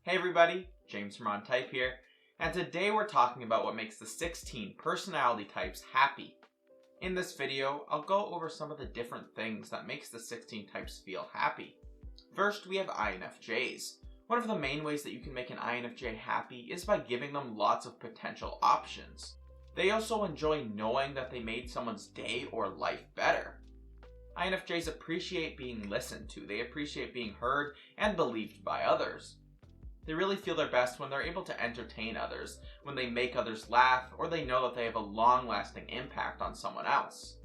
Hey everybody, James from On Type here, and today we're talking about what makes the 16 personality types happy. In this video, I'll go over some of the different things that makes the 16 types feel happy. First, we have INFJs. One of the main ways that you can make an INFJ happy is by giving them lots of potential options. They also enjoy knowing that they made someone's day or life better. INFJs appreciate being listened to, they appreciate being heard and believed by others. They really feel their best when they're able to entertain others, when they make others laugh, or they know that they have a long-lasting impact on someone else.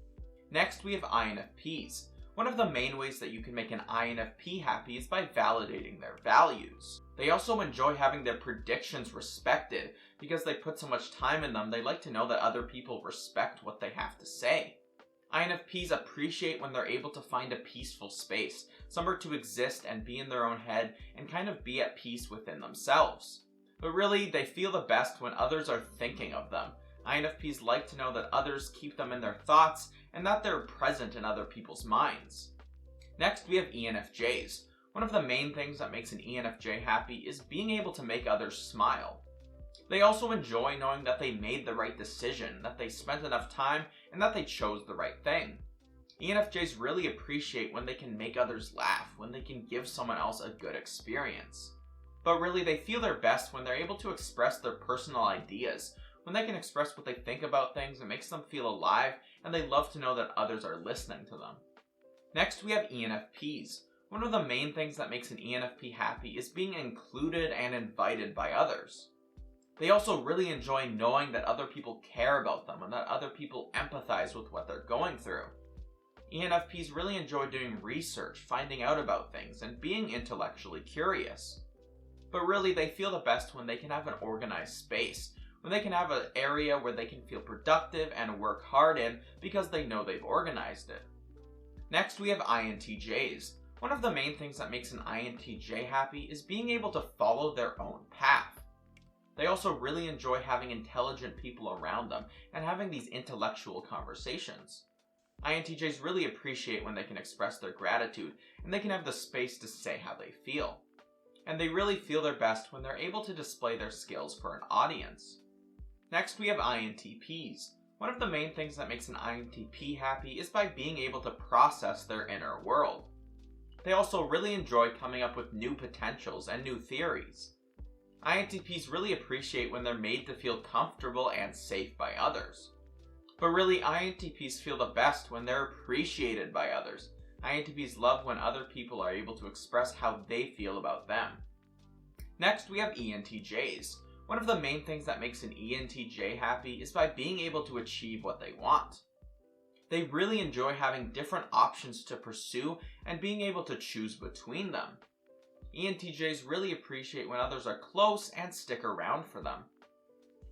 Next, we have INFPs. One of the main ways that you can make an INFP happy is by validating their values. They also enjoy having their predictions respected. Because they put so much time in them, they like to know that other people respect what they have to say. INFPs appreciate when they're able to find a peaceful space, somewhere to exist and be in their own head and kind of be at peace within themselves. But really, they feel the best when others are thinking of them. INFPs like to know that others keep them in their thoughts and that they're present in other people's minds. Next, we have ENFJs. One of the main things that makes an ENFJ happy is being able to make others smile. They also enjoy knowing that they made the right decision, that they spent enough time, and that they chose the right thing. ENFJs really appreciate when they can make others laugh, when they can give someone else a good experience. But really, they feel their best when they're able to express their personal ideas, when they can express what they think about things. It makes them feel alive, and they love to know that others are listening to them. Next, we have ENFPs. One of the main things that makes an ENFP happy is being included and invited by others. They also really enjoy knowing that other people care about them and that other people empathize with what they're going through. ENFPs really enjoy doing research, finding out about things, and being intellectually curious. But really, they feel the best when they can have an organized space, when they can have an area where they can feel productive and work hard in because they know they've organized it. Next, we have INTJs. One of the main things that makes an INTJ happy is being able to follow their own path. They also really enjoy having intelligent people around them and having these intellectual conversations. INTJs really appreciate when they can express their gratitude and they can have the space to say how they feel. And they really feel their best when they're able to display their skills for an audience. Next, we have INTPs. One of the main things that makes an INTP happy is by being able to process their inner world. They also really enjoy coming up with new potentials and new theories. INTPs really appreciate when they're made to feel comfortable and safe by others. But really, INTPs feel the best when they're appreciated by others. INTPs love when other people are able to express how they feel about them. Next, we have ENTJs. One of the main things that makes an ENTJ happy is by being able to achieve what they want. They really enjoy having different options to pursue and being able to choose between them. ENTJs really appreciate when others are close and stick around for them.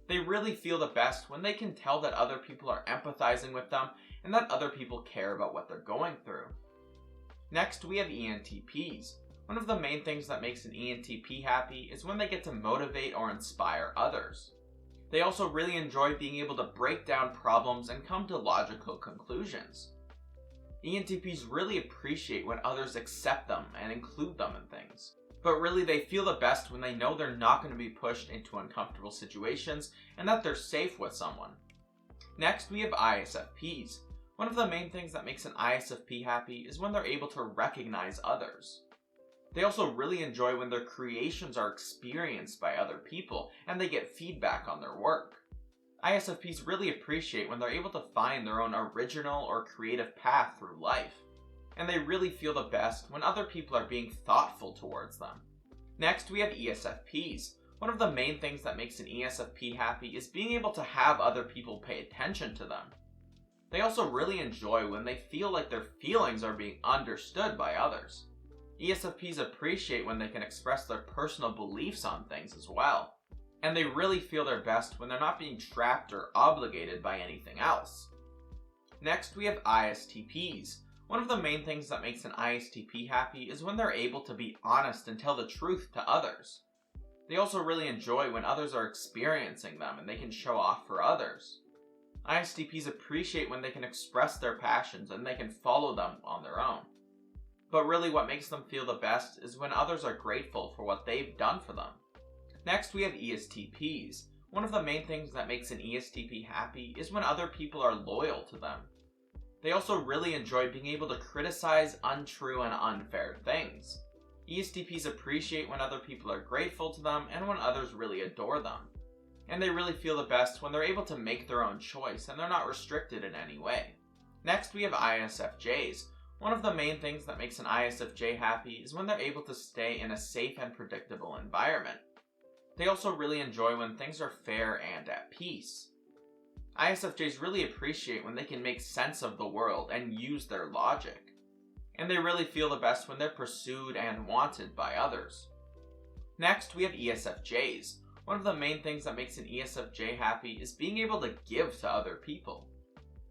They really feel the best when they can tell that other people are empathizing with them and that other people care about what they're going through. Next, we have ENTPs. One of the main things that makes an ENTP happy is when they get to motivate or inspire others. They also really enjoy being able to break down problems and come to logical conclusions. ENTPs really appreciate when others accept them and include them in things. But really, they feel the best when they know they're not going to be pushed into uncomfortable situations and that they're safe with someone. Next, we have ISFPs. One of the main things that makes an ISFP happy is when they're able to recognize others. They also really enjoy when their creations are experienced by other people and they get feedback on their work. ISFPs really appreciate when they're able to find their own original or creative path through life. And they really feel the best when other people are being thoughtful towards them. Next, we have ESFPs. One of the main things that makes an ESFP happy is being able to have other people pay attention to them. They also really enjoy when they feel like their feelings are being understood by others. ESFPs appreciate when they can express their personal beliefs on things as well. And they really feel their best when they're not being trapped or obligated by anything else. Next, we have ISTPs. One of the main things that makes an ISTP happy is when they're able to be honest and tell the truth to others. They also really enjoy when others are experiencing them and they can show off for others. ISTPs appreciate when they can express their passions and they can follow them on their own. But really what makes them feel the best is when others are grateful for what they've done for them. Next we have ESTPs. One of the main things that makes an ESTP happy is when other people are loyal to them. They also really enjoy being able to criticize untrue and unfair things. ESTPs appreciate when other people are grateful to them and when others really adore them. And they really feel the best when they're able to make their own choice and they're not restricted in any way. Next we have ISFJs. One of the main things that makes an ISFJ happy is when they're able to stay in a safe and predictable environment. They also really enjoy when things are fair and at peace. ISFJs really appreciate when they can make sense of the world and use their logic. And they really feel the best when they're pursued and wanted by others. Next, we have ESFJs. One of the main things that makes an ESFJ happy is being able to give to other people.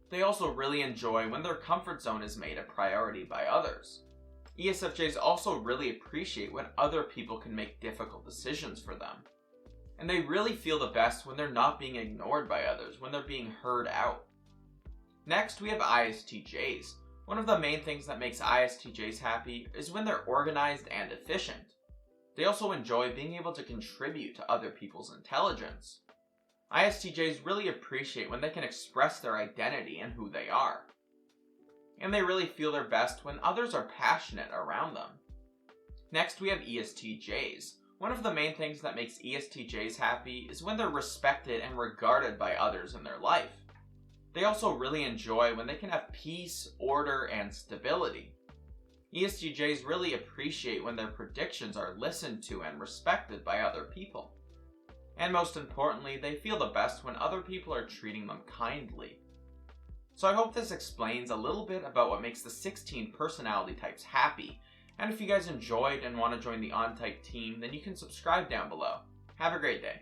They also really enjoy when their comfort zone is made a priority by others. ESFJs also really appreciate when other people can make difficult decisions for them. And they really feel the best when they're not being ignored by others, when they're being heard out. Next, we have ISTJs. One of the main things that makes ISTJs happy is when they're organized and efficient. They also enjoy being able to contribute to other people's intelligence. ISTJs really appreciate when they can express their identity and who they are. And they really feel their best when others are passionate around them. Next, we have ESTJs. One of the main things that makes ESTJs happy is when they're respected and regarded by others in their life. They also really enjoy when they can have peace, order, and stability. ESTJs really appreciate when their predictions are listened to and respected by other people. And most importantly, they feel the best when other people are treating them kindly. So I hope this explains a little bit about what makes the 16 personality types happy. And if you guys enjoyed and want to join the OnType team, then you can subscribe down below. Have a great day.